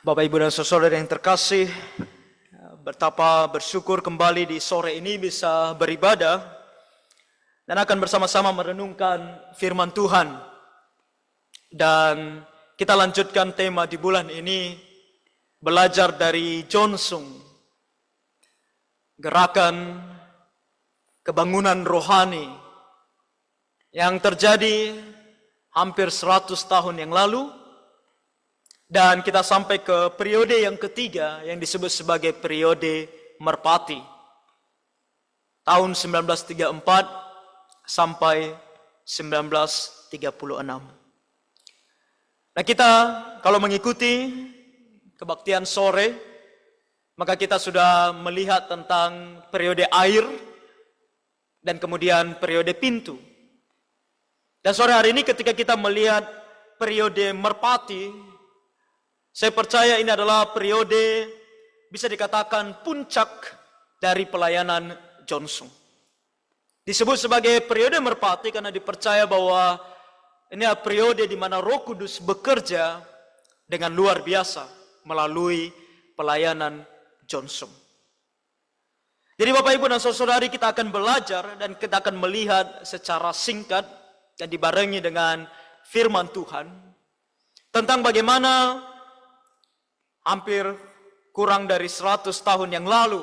Bapak, Ibu, dan saudara yang terkasih, betapa bersyukur kembali di sore ini bisa beribadah dan akan bersama-sama merenungkan firman Tuhan. Dan kita lanjutkan tema di bulan ini, belajar dari John Sung, gerakan kebangunan rohani yang terjadi hampir 100 tahun yang lalu. Dan kita sampai ke periode yang ketiga yang disebut sebagai periode merpati. Tahun 1934 sampai 1936. Nah, kita kalau mengikuti kebaktian sore, maka kita sudah melihat tentang periode air dan kemudian periode pintu. Dan sore hari ini ketika kita melihat periode merpati, saya percaya ini adalah periode bisa dikatakan puncak dari pelayanan John Sung. Disebut sebagai periode merpati karena dipercaya bahwa ini adalah periode di mana Roh Kudus bekerja dengan luar biasa melalui pelayanan John Sung. Jadi Bapak, Ibu, dan saudari, kita akan belajar dan kita akan melihat secara singkat dan dibarengi dengan firman Tuhan tentang bagaimana hampir kurang dari 100 tahun yang lalu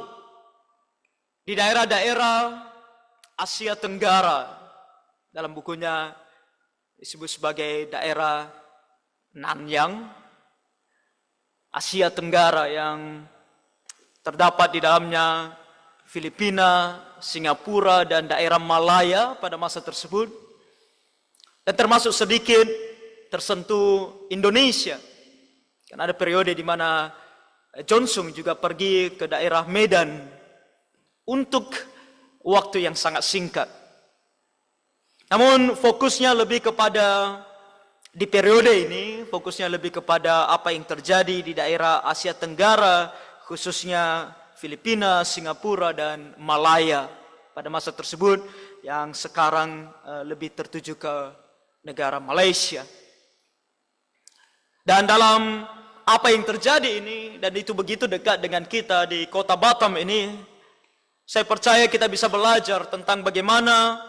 di daerah-daerah Asia Tenggara, dalam bukunya disebut sebagai daerah Nanyang, Asia Tenggara, yang terdapat di dalamnya Filipina, Singapura, dan daerah Malaya pada masa tersebut, dan termasuk sedikit tersentuh Indonesia. Karena ada periode di mana John Sung juga pergi ke daerah Medan untuk waktu yang sangat singkat. Namun fokusnya lebih kepada, di periode ini, fokusnya lebih kepada apa yang terjadi di daerah Asia Tenggara, khususnya Filipina, Singapura, dan Malaya pada masa tersebut, yang sekarang lebih tertuju ke negara Malaysia. Dan dalam apa yang terjadi ini, dan itu begitu dekat dengan kita di kota Batam ini, saya percaya kita bisa belajar tentang bagaimana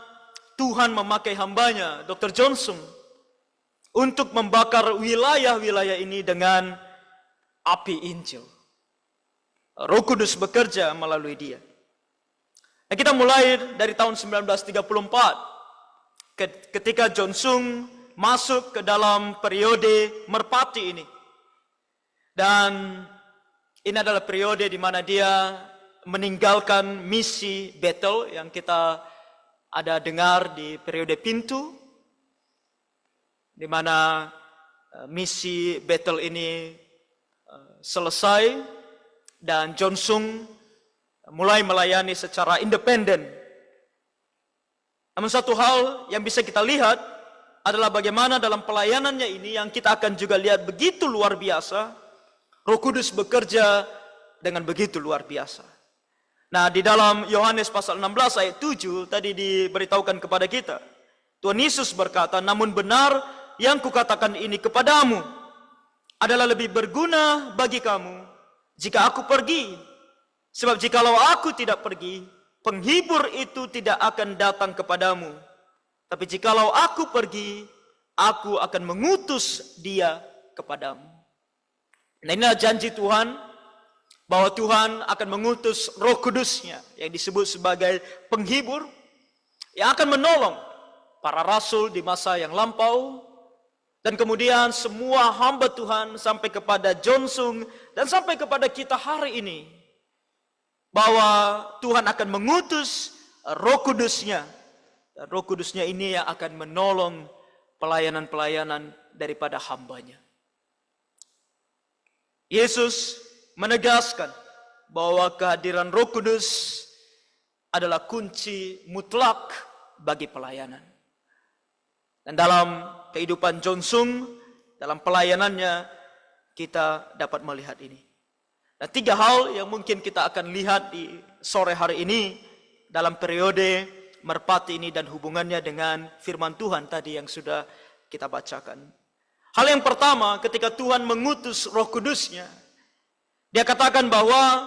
Tuhan memakai hambanya, Dr. John Sung, untuk membakar wilayah-wilayah ini dengan api Injil. Roh Kudus bekerja melalui dia. Nah, kita mulai dari tahun 1934, ketika John Sung masuk ke dalam periode merpati ini. Dan ini adalah periode di mana dia meninggalkan misi Bethel yang kita ada dengar di periode pintu, di mana misi Bethel ini selesai dan John Sung mulai melayani secara independen. Namun satu hal yang bisa kita lihat adalah bagaimana dalam pelayanannya ini yang kita akan juga lihat begitu luar biasa, Roh Kudus bekerja dengan begitu luar biasa. Nah, di dalam Yohanes pasal 16 ayat 7 tadi diberitahukan kepada kita, Tuhan Yesus berkata, "Namun benar yang kukatakan ini kepadamu adalah lebih berguna bagi kamu jika aku pergi. Sebab jikalau aku tidak pergi, penghibur itu tidak akan datang kepadamu. Tapi jikalau aku pergi, aku akan mengutus dia kepadamu." Nah, inilah janji Tuhan, bahwa Tuhan akan mengutus Roh Kudusnya yang disebut sebagai penghibur, yang akan menolong para rasul di masa yang lampau, dan kemudian semua hamba Tuhan sampai kepada John Sung, dan sampai kepada kita hari ini, bahwa Tuhan akan mengutus Roh Kudusnya, dan Roh Kudusnya ini yang akan menolong pelayanan-pelayanan daripada hambanya. Yesus menegaskan bahwa kehadiran Roh Kudus adalah kunci mutlak bagi pelayanan. Dan dalam kehidupan John Sung, dalam pelayanannya, kita dapat melihat ini. Nah, 3 hal yang mungkin kita akan lihat di sore hari ini dalam periode merpati ini dan hubungannya dengan firman Tuhan tadi yang sudah kita bacakan. Hal yang pertama, ketika Tuhan mengutus Roh Kudusnya, Dia katakan bahwa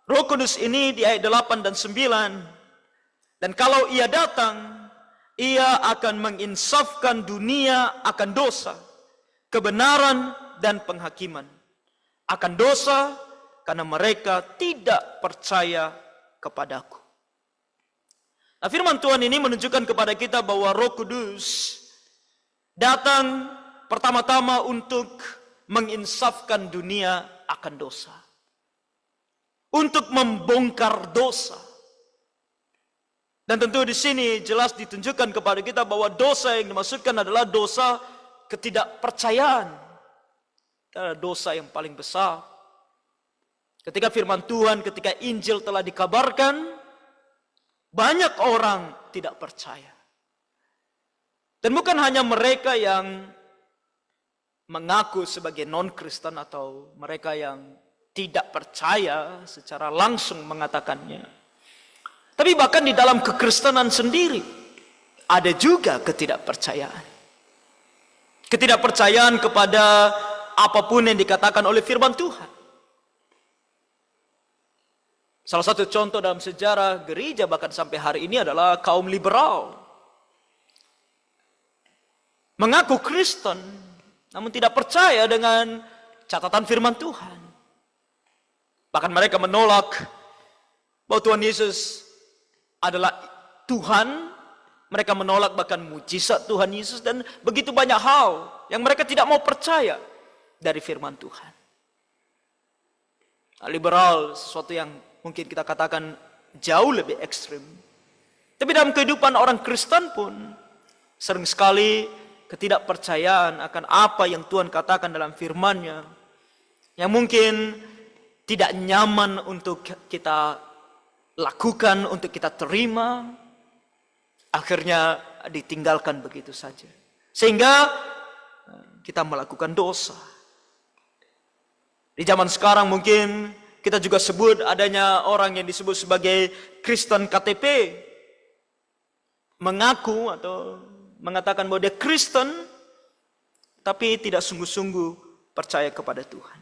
Roh Kudus ini di ayat 8 dan 9, dan kalau ia datang, ia akan menginsafkan dunia akan dosa, kebenaran dan penghakiman. Akan dosa karena mereka tidak percaya kepadaku. Nah, firman Tuhan ini menunjukkan kepada kita bahwa Roh Kudus datang pertama-tama untuk menginsafkan dunia akan dosa. Untuk membongkar dosa. Dan tentu di sini jelas ditunjukkan kepada kita bahwa dosa yang dimaksudkan adalah dosa ketidakpercayaan. Adalah dosa yang paling besar. Ketika firman Tuhan, ketika Injil telah dikabarkan, banyak orang tidak percaya. Dan bukan hanya mereka yang mengaku sebagai non-Kristen atau mereka yang tidak percaya secara langsung mengatakannya. Tapi bahkan di dalam kekristenan sendiri ada juga ketidakpercayaan. Ketidakpercayaan kepada apapun yang dikatakan oleh firman Tuhan. Salah satu contoh dalam sejarah gereja bahkan sampai hari ini adalah kaum liberal. Mengaku Kristen, namun tidak percaya dengan catatan firman Tuhan. Bahkan mereka menolak bahwa Tuhan Yesus adalah Tuhan. Mereka menolak bahkan mujizat Tuhan Yesus dan begitu banyak hal yang mereka tidak mau percaya dari firman Tuhan. Liberal sesuatu yang mungkin kita katakan jauh lebih ekstrim. Tapi dalam kehidupan orang Kristen pun sering sekali ketidakpercayaan akan apa yang Tuhan katakan dalam firman-Nya yang mungkin tidak nyaman untuk kita lakukan, untuk kita terima, akhirnya ditinggalkan begitu saja. Sehingga kita melakukan dosa. Di zaman sekarang mungkin kita juga sebut adanya orang yang disebut sebagai Kristen KTP. Mengaku atau mengatakan bahwa dia Kristen, tapi tidak sungguh-sungguh percaya kepada Tuhan.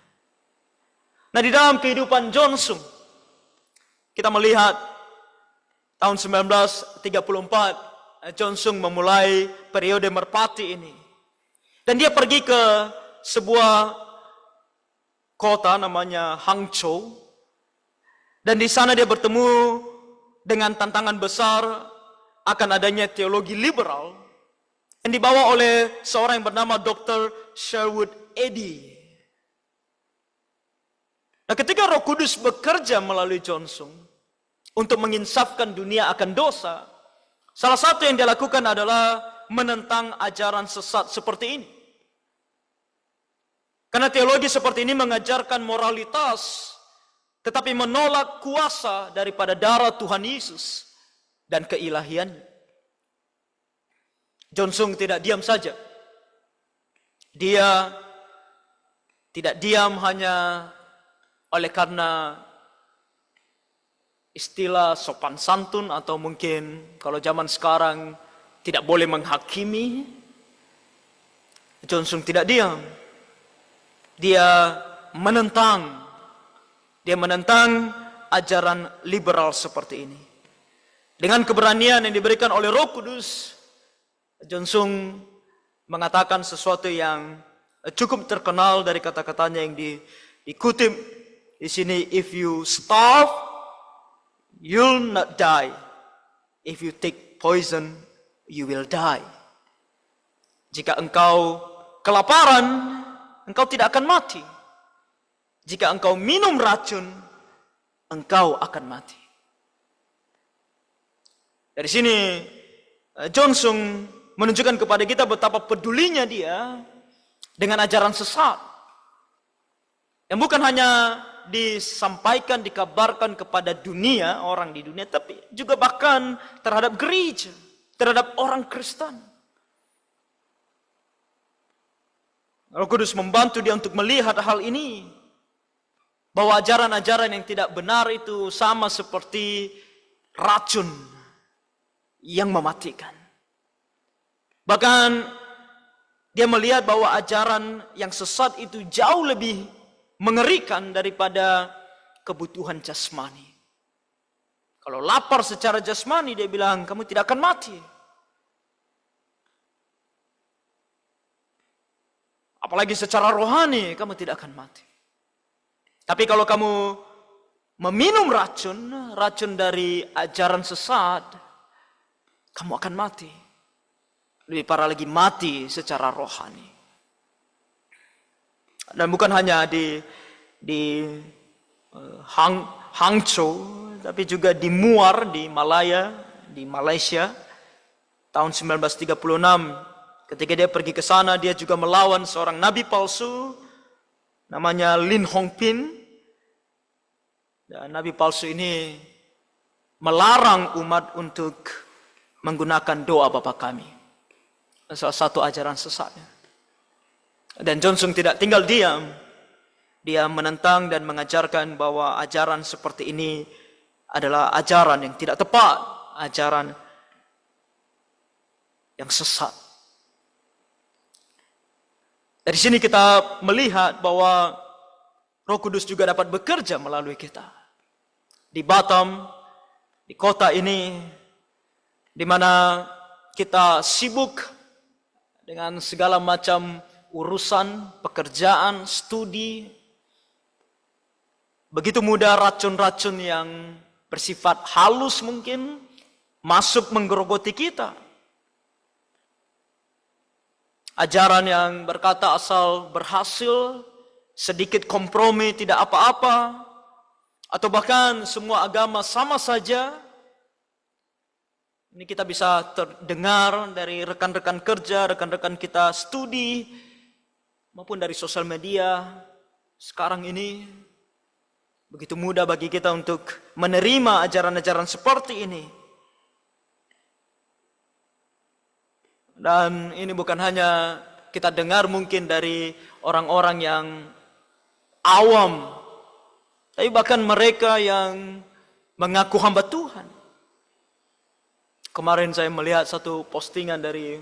Nah, di dalam kehidupan Johnson, kita melihat tahun 1934, Johnson memulai periode merpati ini. Dan dia pergi ke sebuah kota namanya Hangzhou. Dan di sana dia bertemu dengan tantangan besar akan adanya teologi liberal yang dibawa oleh seorang yang bernama Dr. Sherwood Eddy. Nah, ketika Roh Kudus bekerja melalui Johnson untuk menginsafkan dunia akan dosa, salah satu yang dia lakukan adalah menentang ajaran sesat seperti ini. Karena teologi seperti ini mengajarkan moralitas, tetapi menolak kuasa daripada darah Tuhan Yesus dan keilahiannya. Johnson tidak diam saja. Dia tidak diam hanya oleh karena istilah sopan santun atau mungkin kalau zaman sekarang tidak boleh menghakimi. Johnson tidak diam. Dia menentang ajaran liberal seperti ini. Dengan keberanian yang diberikan oleh Roh Kudus, Johnson mengatakan sesuatu yang cukup terkenal dari kata-katanya yang dikutip di sini. If you starve, you'll not die. If you take poison, you will die. Jika engkau kelaparan, engkau tidak akan mati. Jika engkau minum racun, engkau akan mati. Dari sini Johnson menunjukkan kepada kita betapa pedulinya dia dengan ajaran sesat. Yang bukan hanya disampaikan, dikabarkan kepada dunia, orang di dunia, tapi juga bahkan terhadap gereja, terhadap orang Kristen. Roh Kudus membantu dia untuk melihat hal ini. Bahwa ajaran-ajaran yang tidak benar itu sama seperti racun yang mematikan. Bahkan dia melihat bahwa ajaran yang sesat itu jauh lebih mengerikan daripada kebutuhan jasmani. Kalau lapar secara jasmani, dia bilang, kamu tidak akan mati. Apalagi secara rohani, kamu tidak akan mati. Tapi kalau kamu meminum racun dari ajaran sesat, kamu akan mati. Lebih parah lagi, mati secara rohani. Dan bukan hanya di Hangzhou, tapi juga di Muar, di Malaysia, tahun 1936. Ketika dia pergi ke sana, dia juga melawan seorang nabi palsu, namanya Lin Hongpin. Dan nabi palsu ini melarang umat untuk menggunakan doa Bapa Kami. Salah satu ajaran sesatnya. Dan Johnson tidak tinggal diam. Dia menentang dan mengajarkan bahwa ajaran seperti ini adalah ajaran yang tidak tepat, ajaran yang sesat. Dari sini kita melihat bahwa Roh Kudus juga dapat bekerja melalui kita. Di Batam, di kota ini, di mana kita sibuk dengan segala macam urusan, pekerjaan, studi. Begitu mudah racun-racun yang bersifat halus mungkin masuk menggerogoti kita. Ajaran yang berkata asal berhasil, sedikit kompromi tidak apa-apa, atau bahkan semua agama sama saja. Ini kita bisa terdengar dari rekan-rekan kerja, rekan-rekan kita studi, maupun dari sosial media. Sekarang ini begitu mudah bagi kita untuk menerima ajaran-ajaran seperti ini. Dan ini bukan hanya kita dengar mungkin dari orang-orang yang awam, tapi bahkan mereka yang mengaku hamba Tuhan. Kemarin saya melihat satu postingan dari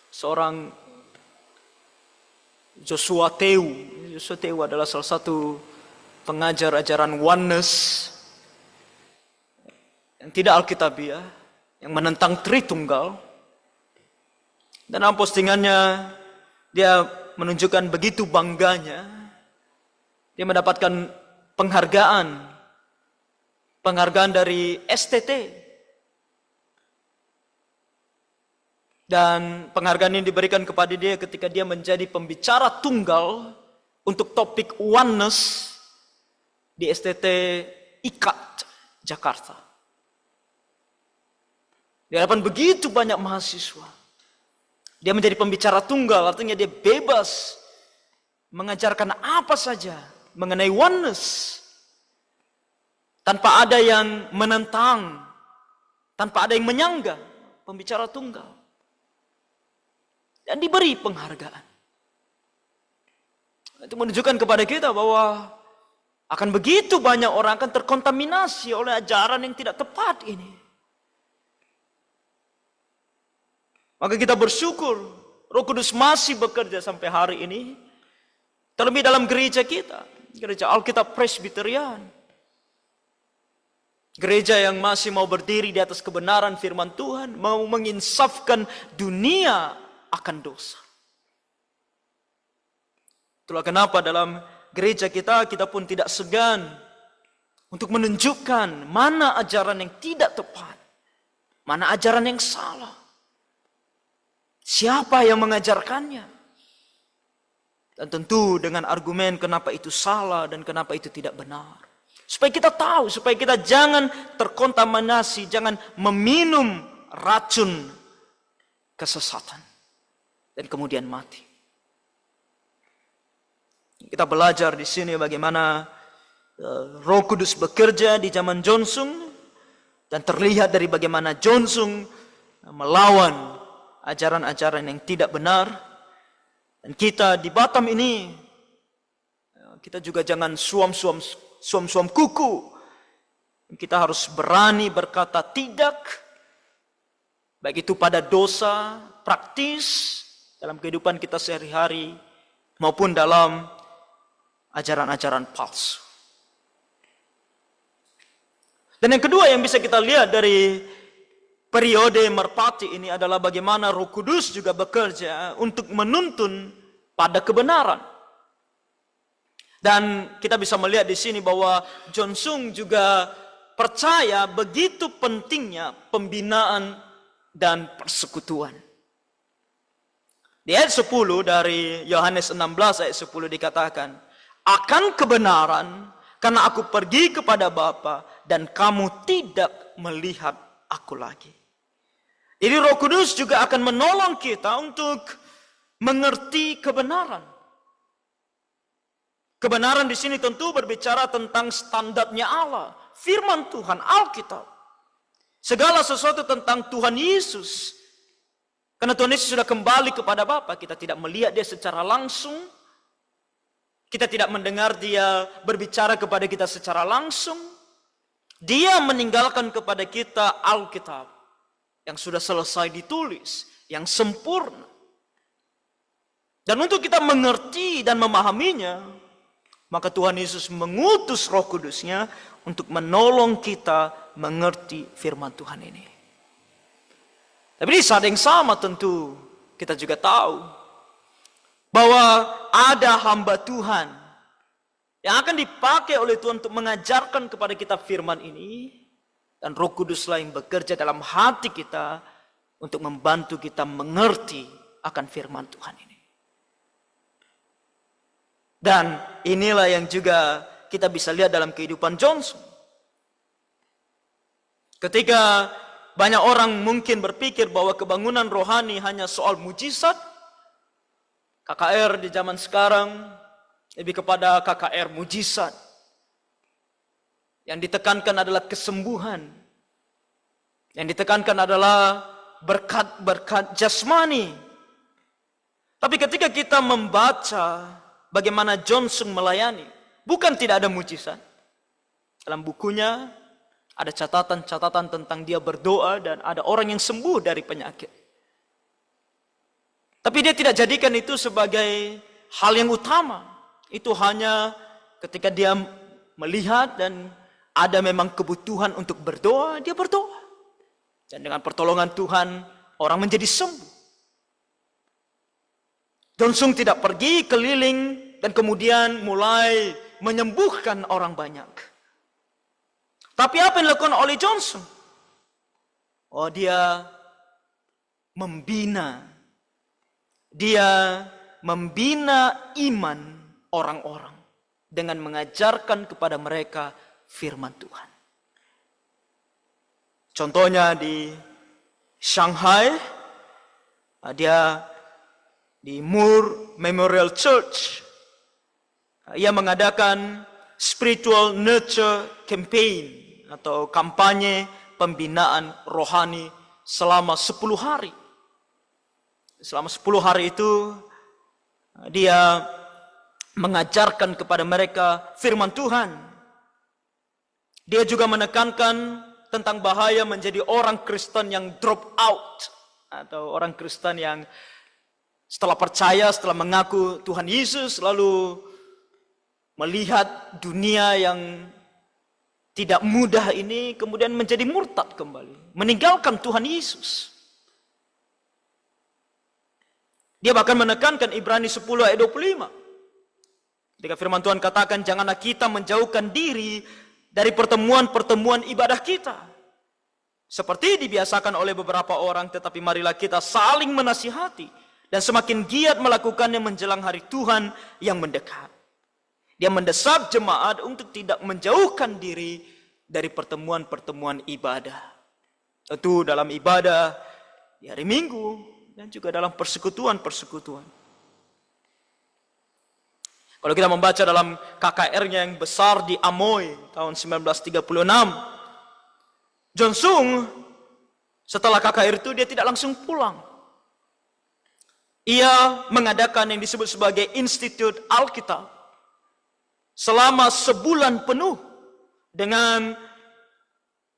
seorang Joshua Teu. Joshua Teu adalah salah satu pengajar ajaran oneness yang tidak alkitabiah, yang menentang Tritunggal. Dan dalam postingannya dia menunjukkan begitu bangganya dia mendapatkan penghargaan dari STT. Dan penghargaan ini diberikan kepada dia ketika dia menjadi pembicara tunggal untuk topik oneness di STT IKAT Jakarta. Di hadapan begitu banyak mahasiswa. Dia menjadi pembicara tunggal, artinya dia bebas mengajarkan apa saja mengenai oneness. Tanpa ada yang menentang, tanpa ada yang menyanggah, pembicara tunggal. Dan diberi penghargaan. Itu menunjukkan kepada kita bahwa akan begitu banyak orang akan terkontaminasi oleh ajaran yang tidak tepat ini. Maka kita bersyukur Roh Kudus masih bekerja sampai hari ini. Terlebih dalam gereja kita, gereja Alkitab Presbyterian. Gereja yang masih mau berdiri di atas kebenaran firman Tuhan, mau menginsafkan dunia akan dosa. Itulah kenapa dalam gereja kita pun tidak segan untuk menunjukkan mana ajaran yang tidak tepat, mana ajaran yang salah. Siapa yang mengajarkannya? Dan tentu dengan argumen kenapa itu salah dan kenapa itu tidak benar. Supaya kita tahu, supaya kita jangan terkontaminasi, jangan meminum racun kesesatan dan kemudian mati. Kita belajar di sini bagaimana Roh Kudus bekerja di zaman Johnson, dan terlihat dari bagaimana Johnson melawan ajaran-ajaran yang tidak benar. Dan kita di Batam ini, kita juga jangan suam-suam kuku. Kita harus berani berkata tidak, baik itu pada dosa praktis dalam kehidupan kita sehari-hari, maupun dalam ajaran-ajaran palsu. Dan yang kedua yang bisa kita lihat dari periode merpati ini adalah bagaimana Roh Kudus juga bekerja untuk menuntun pada kebenaran. Dan kita bisa melihat di sini bahwa John Sung juga percaya begitu pentingnya pembinaan dan persekutuan. Di ayat 10 dari Yohanes 16 ayat 10 dikatakan, akan kebenaran karena aku pergi kepada Bapa dan kamu tidak melihat aku lagi. Jadi Roh Kudus juga akan menolong kita untuk mengerti kebenaran. Kebenaran di sini tentu berbicara tentang standarnya Allah, firman Tuhan, Alkitab. Segala sesuatu tentang Tuhan Yesus. Karena Tuhan Yesus sudah kembali kepada Bapa, kita tidak melihat dia secara langsung. Kita tidak mendengar dia berbicara kepada kita secara langsung. Dia meninggalkan kepada kita Alkitab yang sudah selesai ditulis, yang sempurna. Dan untuk kita mengerti dan memahaminya, maka Tuhan Yesus mengutus Roh Kudusnya untuk menolong kita mengerti firman Tuhan ini. Tapi di saat yang sama tentu kita juga tahu bahwa ada hamba Tuhan yang akan dipakai oleh Tuhan untuk mengajarkan kepada kita firman ini. Dan Roh Kuduslah yang bekerja dalam hati kita untuk membantu kita mengerti akan firman Tuhan ini. Dan inilah yang juga kita bisa lihat dalam kehidupan Johnson. Ketika banyak orang mungkin berpikir bahwa kebangunan rohani hanya soal mujizat, KKR di zaman sekarang lebih kepada KKR mujizat. Yang ditekankan adalah kesembuhan. Yang ditekankan adalah berkat-berkat jasmani. Tapi ketika kita membaca bagaimana Johnson melayani, bukan tidak ada mujizat. Dalam bukunya ada catatan-catatan tentang dia berdoa dan ada orang yang sembuh dari penyakit. Tapi dia tidak jadikan itu sebagai hal yang utama. Itu hanya ketika dia melihat dan ada memang kebutuhan untuk berdoa, dia berdoa. Dan dengan pertolongan Tuhan, orang menjadi sembuh. Johnson tidak pergi keliling dan kemudian mulai menyembuhkan orang banyak. Tapi apa yang dilakukan oleh Johnson? Oh, dia membina. Dia membina iman orang-orang dengan mengajarkan kepada mereka firman Tuhan. Contohnya di Shanghai, dia di Moore Memorial Church, ia mengadakan spiritual nurture campaign atau kampanye pembinaan rohani selama 10 hari. Selama 10 hari itu dia mengajarkan kepada mereka firman Tuhan. Dia juga menekankan tentang bahaya menjadi orang Kristen yang drop out atau orang Kristen yang setelah percaya, setelah mengaku Tuhan Yesus, lalu melihat dunia yang tidak mudah ini, kemudian menjadi murtad kembali. Meninggalkan Tuhan Yesus. Dia bahkan menekankan Ibrani 10 ayat 25. Ketika firman Tuhan katakan, janganlah kita menjauhkan diri dari pertemuan-pertemuan ibadah kita. Seperti dibiasakan oleh beberapa orang, tetapi marilah kita saling menasihati. Dan semakin giat melakukannya menjelang hari Tuhan yang mendekat. Dia mendesak jemaat untuk tidak menjauhkan diri dari pertemuan-pertemuan ibadah. Tentu dalam ibadah di hari Minggu dan juga dalam persekutuan-persekutuan. Kalau kita membaca dalam KKR-nya yang besar di Amoy tahun 1936, John Sung setelah KKR itu dia tidak langsung pulang. Ia mengadakan yang disebut sebagai Institut Alkitab selama sebulan penuh dengan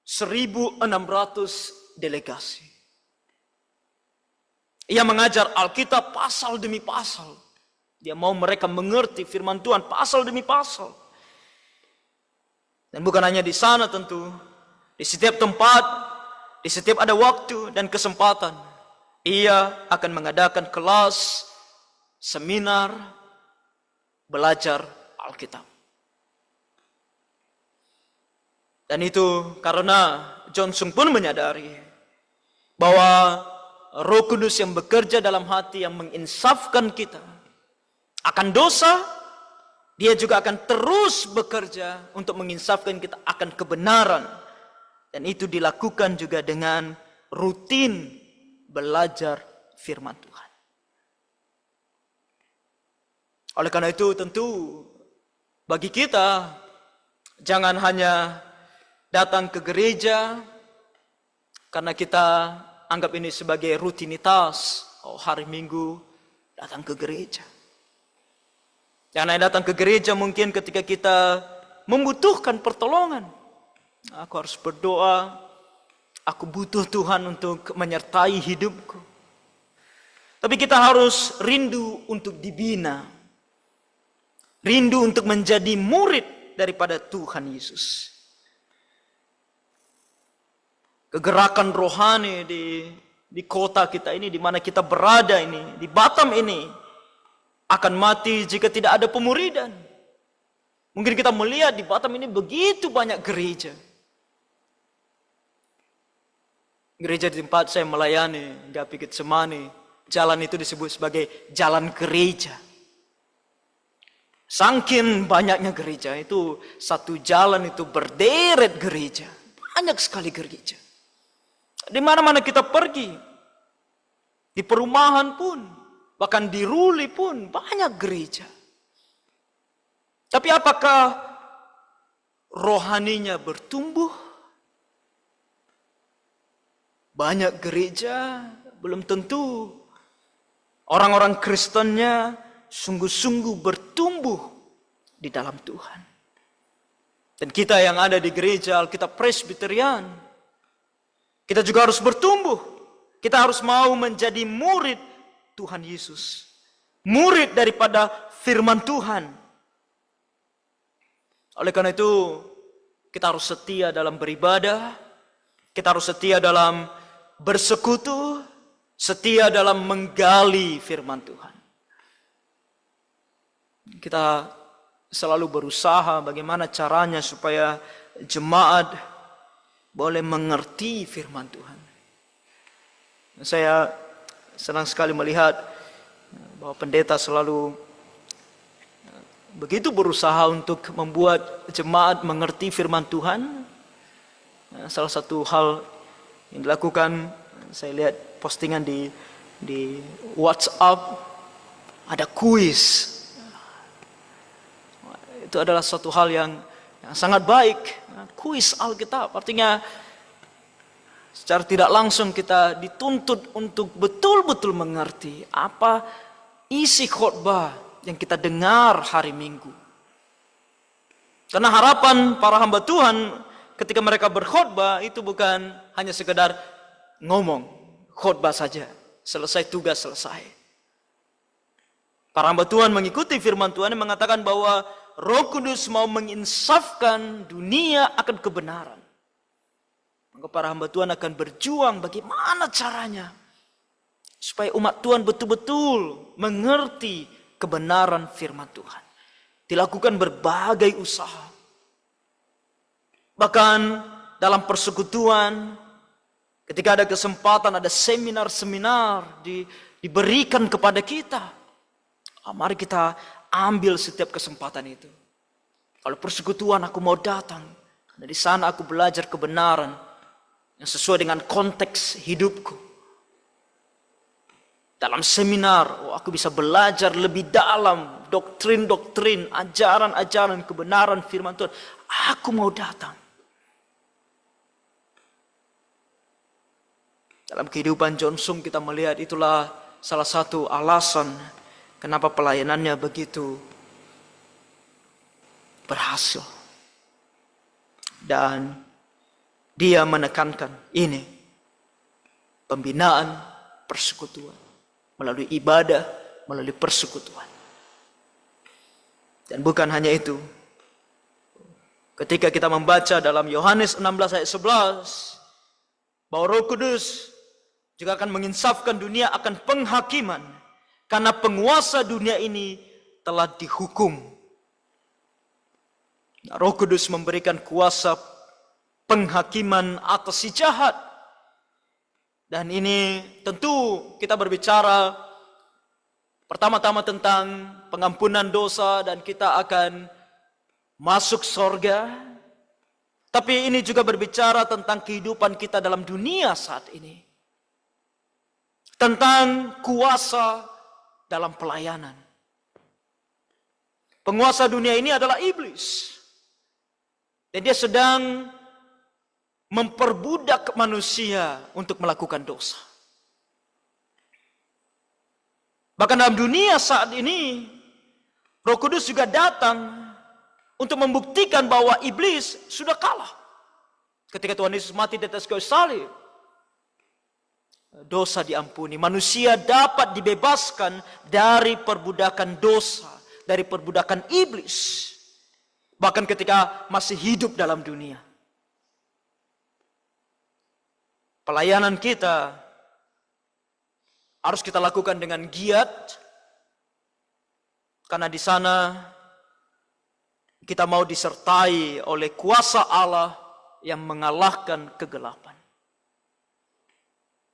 1.600 delegasi. Ia mengajar Alkitab pasal demi pasal Dia mau mereka mengerti firman Tuhan pasal demi pasal. Dan bukan hanya di sana tentu, di setiap tempat, di setiap ada waktu dan kesempatan, ia akan mengadakan kelas, seminar, belajar Alkitab. Dan itu karena Johnson pun menyadari bahwa Roh Kudus yang bekerja dalam hati yang menginsafkan kita akan dosa, dia juga akan terus bekerja untuk menginsafkan kita akan kebenaran. Dan itu dilakukan juga dengan rutin belajar firman Tuhan. Oleh karena itu tentu bagi kita jangan hanya datang ke gereja karena kita anggap ini sebagai rutinitas. Oh, hari Minggu datang ke gereja. Jangan hanya datang ke gereja mungkin ketika kita membutuhkan pertolongan. Aku harus berdoa, aku butuh Tuhan untuk menyertai hidupku. Tapi kita harus rindu untuk dibina. Rindu untuk menjadi murid daripada Tuhan Yesus. Kegerakan rohani di kota kita ini, di mana kita berada ini, di Batam ini, akan mati jika tidak ada pemuridan. Mungkin kita melihat di Batam ini begitu banyak gereja. Gereja di tempat saya melayani, di Apikit Semani, jalan itu disebut sebagai jalan gereja. Saking banyaknya gereja, itu satu jalan itu berderet gereja. Banyak sekali gereja. Di mana-mana kita pergi, di perumahan pun, bahkan di Ruli pun banyak gereja. Tapi apakah rohaninya bertumbuh? Banyak gereja belum tentu orang-orang Kristennya sungguh-sungguh bertumbuh di dalam Tuhan. Dan kita yang ada di gereja Alkitab Presbyterian, kita juga harus bertumbuh. Kita harus mau menjadi murid Tuhan Yesus. Murid daripada firman Tuhan. Oleh karena itu, kita harus setia dalam beribadah. Kita harus setia dalam bersekutu. Setia dalam menggali firman Tuhan. Kita selalu berusaha bagaimana caranya supaya jemaat boleh mengerti firman Tuhan. Saya senang sekali melihat bahwa pendeta selalu begitu berusaha untuk membuat jemaat mengerti firman Tuhan. Salah satu hal yang dilakukan, saya lihat postingan di WhatsApp, ada kuis. Itu adalah suatu hal yang sangat baik. Kuis Alkitab, artinya secara tidak langsung kita dituntut untuk betul-betul mengerti apa isi khotbah yang kita dengar hari Minggu. Karena harapan para hamba Tuhan ketika mereka berkhotbah itu bukan hanya sekedar ngomong, khotbah saja, selesai tugas selesai. Para hamba Tuhan mengikuti firman Tuhan yang mengatakan bahwa Roh Kudus mau menginsafkan dunia akan kebenaran. Maka para hamba Tuhan akan berjuang bagaimana caranya supaya umat Tuhan betul-betul mengerti kebenaran firman Tuhan. Dilakukan berbagai usaha. Bahkan dalam persekutuan, ketika ada kesempatan, ada seminar-seminar diberikan kepada kita. Mari kita ambil setiap kesempatan itu. Kalau persekutuan aku mau datang. Karena di sana aku belajar kebenaran yang sesuai dengan konteks hidupku. Dalam seminar, aku bisa belajar lebih dalam doktrin-doktrin, ajaran-ajaran kebenaran firman Tuhan. Aku mau datang. Dalam kehidupan John Sung kita melihat itulah salah satu alasan kenapa pelayanannya begitu berhasil. Dan dia menekankan ini, pembinaan persekutuan. Melalui ibadah, melalui persekutuan. Dan bukan hanya itu. Ketika kita membaca dalam Yohanes 16 ayat 11, bahwa Roh Kudus juga akan menginsafkan dunia akan penghakiman, karena penguasa dunia ini telah dihukum. Nah, Roh Kudus memberikan kuasa penghakiman atas si jahat. Dan ini tentu kita berbicara pertama-tama tentang pengampunan dosa dan kita akan masuk sorga. Tapi ini juga berbicara tentang kehidupan kita dalam dunia saat ini. Tentang kuasa dalam pelayanan. Penguasa dunia ini adalah iblis. Dan dia sedang memperbudak manusia untuk melakukan dosa. Bahkan dalam dunia saat ini, Roh Kudus juga datang untuk membuktikan bahwa iblis sudah kalah. Ketika Tuhan Yesus mati di atas kayu salib, dosa diampuni. Manusia dapat dibebaskan dari perbudakan dosa, dari perbudakan iblis. Bahkan ketika masih hidup dalam dunia. Pelayanan kita harus kita lakukan dengan giat, karena di sana kita mau disertai oleh kuasa Allah yang mengalahkan kegelapan.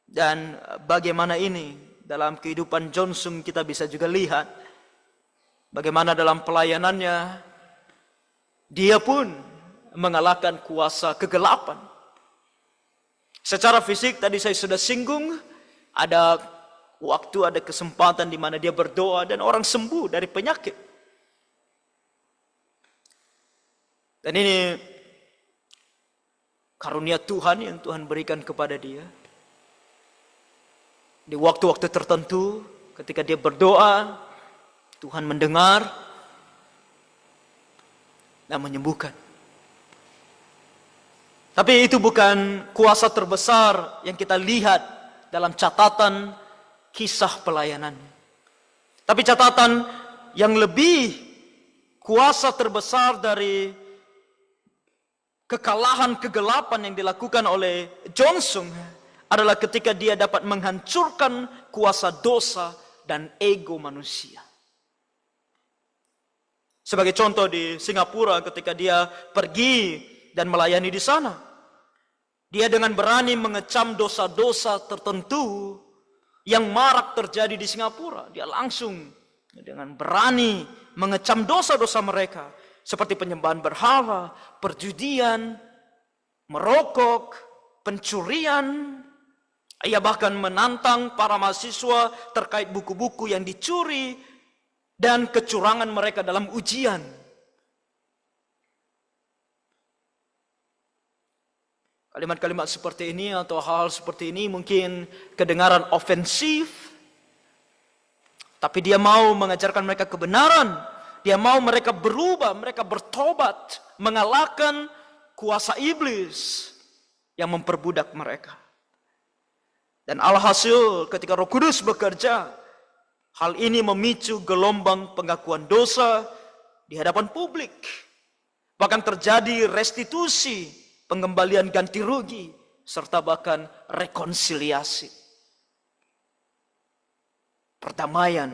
Dan bagaimana ini dalam kehidupan Johnson kita bisa juga lihat bagaimana dalam pelayanannya dia pun mengalahkan kuasa kegelapan. Secara fisik tadi saya sudah singgung, ada waktu, ada kesempatan di mana dia berdoa dan orang sembuh dari penyakit. Dan ini karunia Tuhan yang Tuhan berikan kepada dia. Di waktu-waktu tertentu ketika dia berdoa, Tuhan mendengar dan menyembuhkan. Tapi itu bukan kuasa terbesar yang kita lihat dalam catatan kisah pelayanannya. Tapi catatan yang lebih kuasa terbesar dari kekalahan kegelapan yang dilakukan oleh Johnson adalah ketika dia dapat menghancurkan kuasa dosa dan ego manusia. Sebagai contoh di Singapura ketika dia pergi dan melayani di sana. Dia dengan berani mengecam dosa-dosa tertentu yang marak terjadi di Singapura. Dia langsung dengan berani mengecam dosa-dosa mereka. Seperti penyembahan berhala, perjudian, merokok, pencurian. Ia bahkan menantang para mahasiswa terkait buku-buku yang dicuri dan kecurangan mereka dalam ujian. Kalimat-kalimat seperti ini atau hal seperti ini mungkin kedengaran ofensif. Tapi dia mau mengajarkan mereka kebenaran. Dia mau mereka berubah, mereka bertobat. Mengalahkan kuasa iblis yang memperbudak mereka. Dan alhasil ketika Roh Kudus bekerja, hal ini memicu gelombang pengakuan dosa di hadapan publik. Bahkan terjadi restitusi, pengembalian ganti rugi, serta bahkan rekonsiliasi. Perdamaian.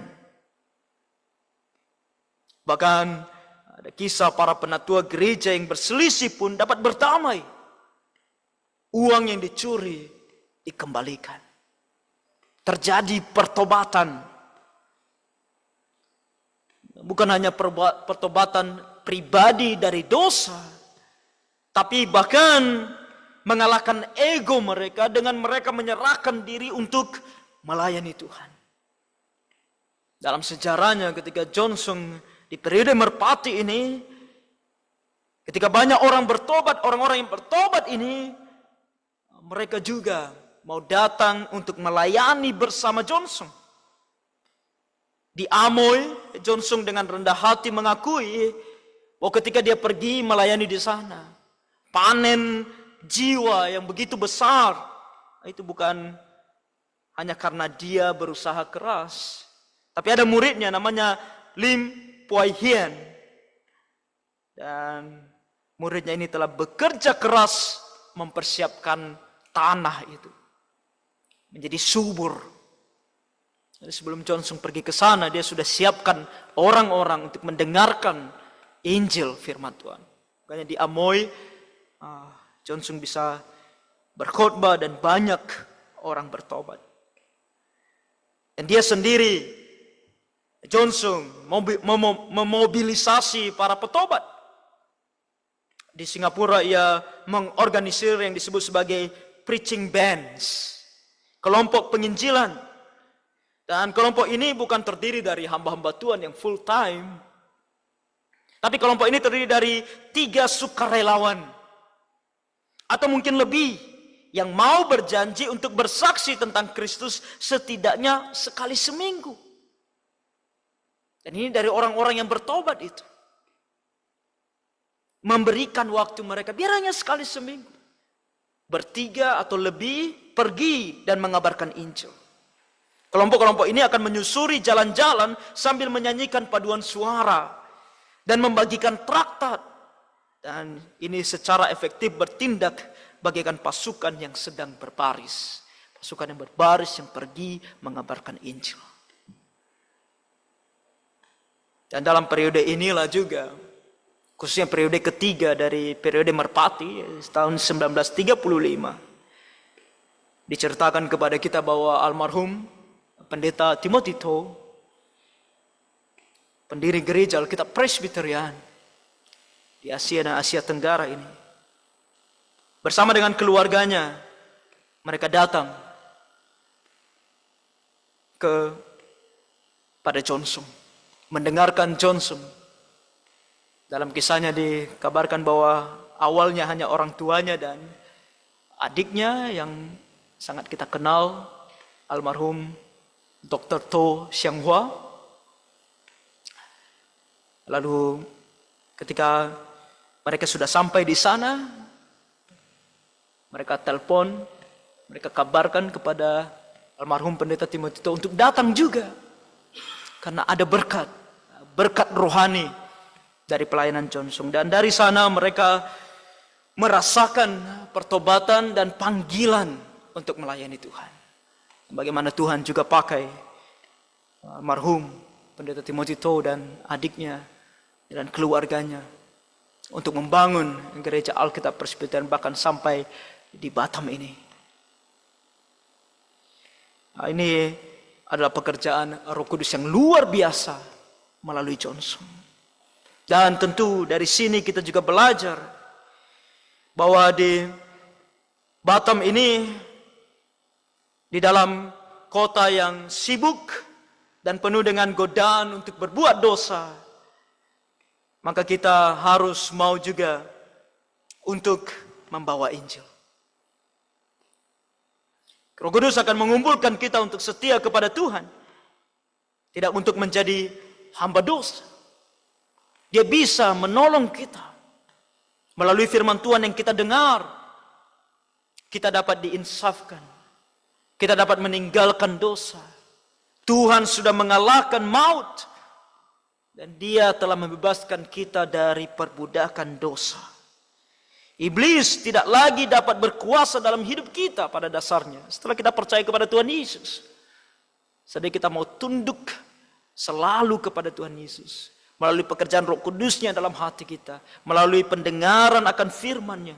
Bahkan ada kisah para penatua gereja yang berselisih pun dapat berdamai. Uang yang dicuri dikembalikan. Terjadi pertobatan. Bukan hanya pertobatan pribadi dari dosa, tapi bahkan mengalahkan ego mereka dengan mereka menyerahkan diri untuk melayani Tuhan. Dalam sejarahnya ketika Johnson di periode merpati ini, ketika banyak orang bertobat, orang-orang yang bertobat ini, mereka juga mau datang untuk melayani bersama Johnson. Di Amoy, Johnson dengan rendah hati mengakui bahwa ketika dia pergi melayani di sana, panen jiwa yang begitu besar, itu bukan hanya karena dia berusaha keras. Tapi ada muridnya namanya Lim Puai Hien. Dan muridnya ini telah bekerja keras mempersiapkan tanah itu menjadi subur. Jadi sebelum Johnson pergi ke sana, dia sudah siapkan orang-orang untuk mendengarkan Injil firman Tuhan. Makanya di Amoy, Johnson bisa berkhotbah dan banyak orang bertobat. Dan dia sendiri, Johnson, memobilisasi para petobat. Di Singapura ia mengorganisir yang disebut sebagai preaching bands, kelompok penginjilan. Dan kelompok ini bukan terdiri dari hamba-hamba Tuhan yang full time, tapi kelompok ini terdiri dari 3 sukarelawan atau mungkin lebih yang mau berjanji untuk bersaksi tentang Kristus setidaknya sekali seminggu. Dan ini dari orang-orang yang bertobat itu. Memberikan waktu mereka, biar hanya sekali seminggu. Bertiga atau lebih pergi dan mengabarkan Injil. Kelompok-kelompok ini akan menyusuri jalan-jalan sambil menyanyikan paduan suara. Dan membagikan traktat. Dan ini secara efektif bertindak bagaikan pasukan yang sedang berbaris. Pasukan yang berbaris yang pergi mengabarkan Injil. Dan dalam periode inilah juga, khususnya periode ketiga dari periode Merpati, tahun 1935, diceritakan kepada kita bahwa almarhum Pendeta Timothy Toh, pendiri gereja Alkitab Presbyterian di Asia dan Asia Tenggara ini, bersama dengan keluarganya, mereka datang pada Johnson, mendengarkan Johnson. Dalam kisahnya dikabarkan bahwa awalnya hanya orang tuanya dan adiknya yang sangat kita kenal, almarhum Dr. To Siang Hua. Lalu ketika mereka sudah sampai di sana, mereka telepon, mereka kabarkan kepada almarhum Pendeta Timothy Toh untuk datang juga. Karena ada berkat rohani dari pelayanan Johnson. Dan dari sana mereka merasakan pertobatan dan panggilan untuk melayani Tuhan. Bagaimana Tuhan juga pakai almarhum Pendeta Timothy Toh dan adiknya dan keluarganya untuk membangun gereja Alkitab Presbyterian bahkan sampai di Batam ini. Nah, ini adalah pekerjaan Roh Kudus yang luar biasa melalui Johnson. Dan tentu dari sini kita juga belajar bahwa di Batam ini, di dalam kota yang sibuk dan penuh dengan godaan untuk berbuat dosa, maka kita harus mau juga untuk membawa Injil. Roh Kudus akan mengumpulkan kita untuk setia kepada Tuhan, tidak untuk menjadi hamba dosa. Dia bisa menolong kita melalui firman Tuhan yang kita dengar. Kita dapat diinsafkan, kita dapat meninggalkan dosa. Tuhan sudah mengalahkan maut, dan Dia telah membebaskan kita dari perbudakan dosa. Iblis tidak lagi dapat berkuasa dalam hidup kita pada dasarnya setelah kita percaya kepada Tuhan Yesus. Jadi kita mau tunduk selalu kepada Tuhan Yesus melalui pekerjaan Roh Kudusnya dalam hati kita, melalui pendengaran akan firman-Nya.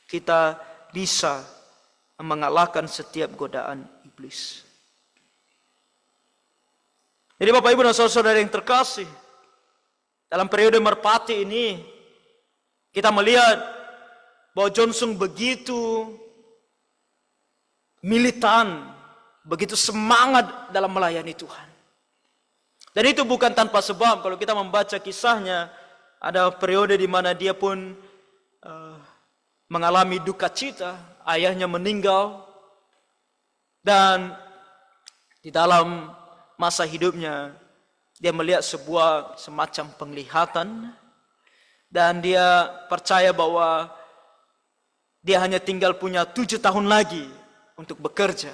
Kita bisa mengalahkan setiap godaan iblis. Jadi Bapak Ibu dan Saudara yang terkasih, dalam periode Merpati ini kita melihat bahwa Johnson begitu militan, begitu semangat dalam melayani Tuhan. Dan itu bukan tanpa sebab. Kalau kita membaca kisahnya, ada periode di mana dia pun mengalami duka cita, ayahnya meninggal, dan di dalam masa hidupnya dia melihat sebuah semacam penglihatan. Dan dia percaya bahwa dia hanya tinggal punya 7 tahun lagi untuk bekerja.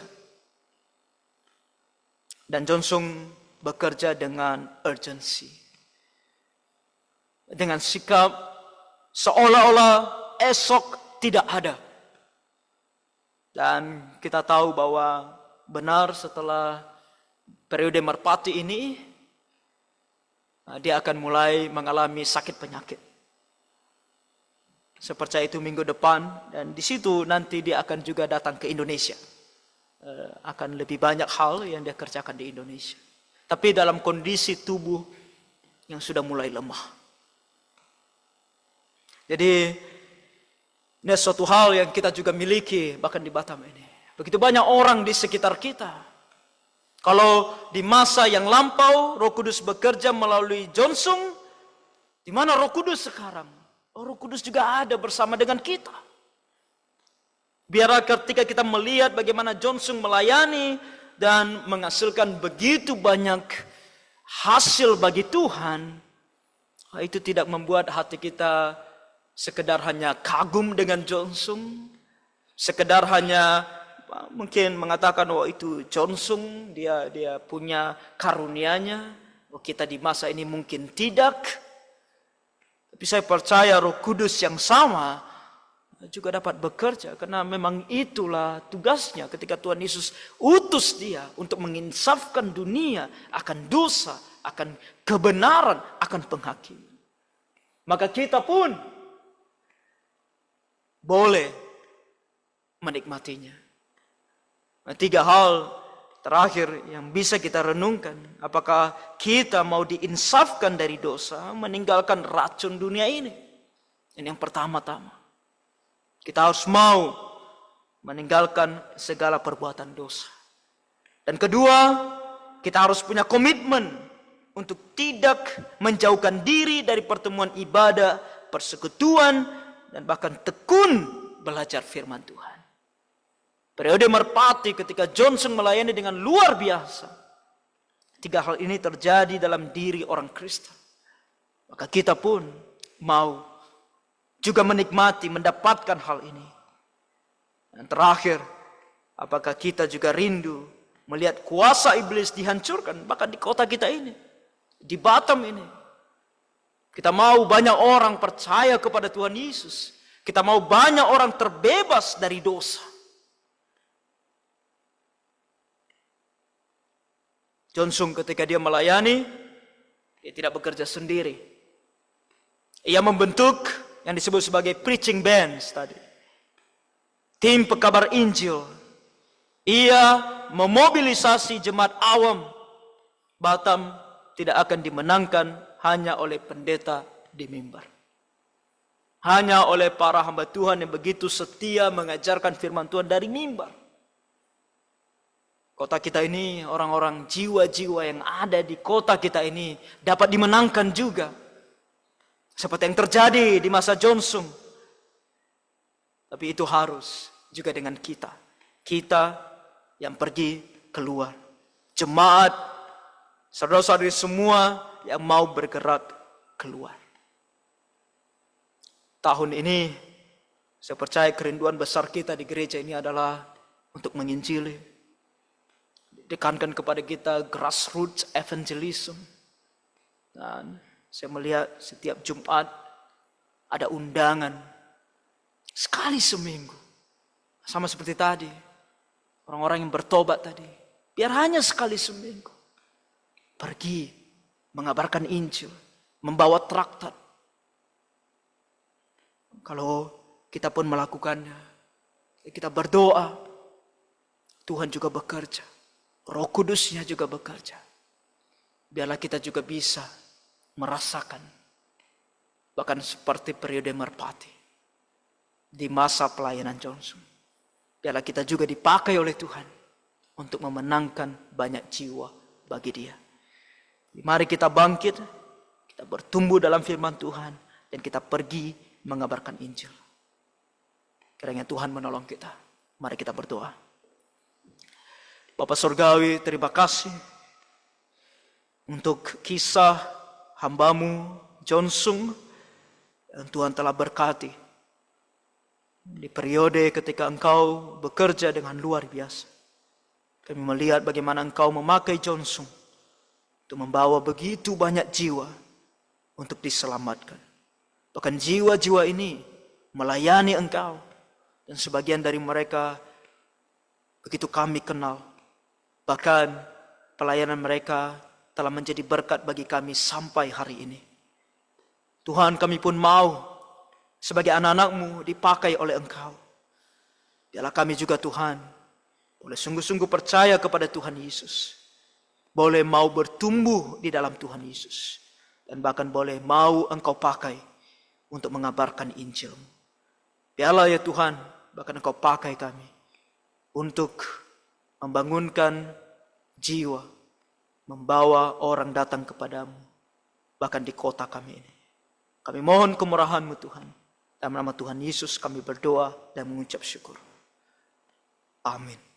Dan Johnson bekerja dengan urgensi. dengan sikap seolah-olah esok tidak ada. Dan kita tahu bahwa benar setelah periode merpati ini, dia akan mulai mengalami sakit penyakit. Seperti itu minggu depan, dan di situ nanti dia akan juga datang ke Indonesia. Akan lebih banyak hal yang dia kerjakan di Indonesia. Tapi dalam kondisi tubuh yang sudah mulai lemah. Jadi ini suatu hal yang kita juga miliki bahkan di Batam ini. Begitu banyak orang di sekitar kita. Kalau di masa yang lampau Roh Kudus bekerja melalui Jonsung, di mana Roh Kudus sekarang? Roh Kudus juga ada bersama dengan kita. Biarlah ketika kita melihat bagaimana Jonsung melayani dan menghasilkan begitu banyak hasil bagi Tuhan, itu tidak membuat hati kita sekedar hanya kagum dengan Jonsung, sekedar hanya mungkin mengatakan, oh itu Jonsung, dia punya karunianya, oh kita di masa ini mungkin tidak. Tapi saya percaya Roh Kudus yang sama juga dapat bekerja, karena memang itulah tugasnya ketika Tuhan Yesus utus dia untuk menginsafkan dunia akan dosa, akan kebenaran, akan penghakiman. Maka kita pun boleh menikmatinya. Nah, 3 hal terakhir yang bisa kita renungkan. Apakah kita mau diinsafkan dari dosa, meninggalkan racun dunia ini? Ini yang pertama-tama. Kita harus mau meninggalkan segala perbuatan dosa. Dan kedua, kita harus punya komitmen untuk tidak menjauhkan diri dari pertemuan ibadah, persekutuan, dan bahkan tekun belajar firman Tuhan. Periode merpati ketika Jonsung melayani dengan luar biasa. 3 hal ini terjadi dalam diri orang Kristen. Maka kita pun mau juga menikmati, mendapatkan hal ini. Dan terakhir, apakah kita juga rindu melihat kuasa iblis dihancurkan bahkan di kota kita ini, di Batam ini. Kita mau banyak orang percaya kepada Tuhan Yesus. Kita mau banyak orang terbebas dari dosa. Jonsung ketika dia melayani, dia tidak bekerja sendiri. Ia membentuk yang disebut sebagai preaching bands tadi. Tim pekabar Injil. Ia memobilisasi jemaat awam. Batam tidak akan dimenangkan hanya oleh pendeta di mimbar. Hanya oleh para hamba Tuhan yang begitu setia mengajarkan firman Tuhan dari mimbar. Kota kita ini, orang-orang jiwa-jiwa yang ada di kota kita ini dapat dimenangkan juga. Seperti yang terjadi di masa Jonsung. Tapi itu harus juga dengan kita. Kita yang pergi keluar. Jemaat, saudara-saudari semua yang mau bergerak keluar. Tahun ini, saya percaya kerinduan besar kita di gereja ini adalah untuk menginjili. Ditekankan kepada kita grassroots evangelism. Dan saya melihat setiap Jumat ada undangan sekali seminggu. Sama seperti tadi, orang-orang yang bertobat tadi, biar hanya sekali seminggu pergi mengabarkan Injil, membawa traktat. Kalau kita pun melakukannya, kita berdoa, Tuhan juga bekerja. Roh Kudusnya juga bekerja. Biarlah kita juga bisa merasakan. Bahkan seperti periode merpati. Di masa pelayanan Jonsung. Biarlah kita juga dipakai oleh Tuhan. Untuk memenangkan banyak jiwa bagi dia. Mari kita bangkit. Kita bertumbuh dalam firman Tuhan. Dan kita pergi mengabarkan Injil. Kiranya Tuhan menolong kita. Mari kita berdoa. Bapak Surgawi, terima kasih untuk kisah hambamu Jonsung yang Tuhan telah berkati di periode ketika engkau bekerja dengan luar biasa. Kami melihat bagaimana engkau memakai Jonsung untuk membawa begitu banyak jiwa untuk diselamatkan. Bahkan jiwa-jiwa ini melayani Engkau. Dan sebagian dari mereka begitu kami kenal. Bahkan pelayanan mereka telah menjadi berkat bagi kami sampai hari ini. Tuhan, kami pun mau sebagai anak-anak-Mu dipakai oleh Engkau. Biarlah kami juga Tuhan boleh sungguh-sungguh percaya kepada Tuhan Yesus. Boleh mau bertumbuh di dalam Tuhan Yesus. Dan bahkan boleh mau Engkau pakai untuk mengabarkan Injil-Mu. Biarlah ya Tuhan, bahkan Engkau pakai kami untuk membangunkan jiwa, membawa orang datang kepadamu, bahkan di kota kami ini. Kami mohon kemurahan-Mu Tuhan. Dalam nama Tuhan Yesus kami berdoa dan mengucap syukur. Amin.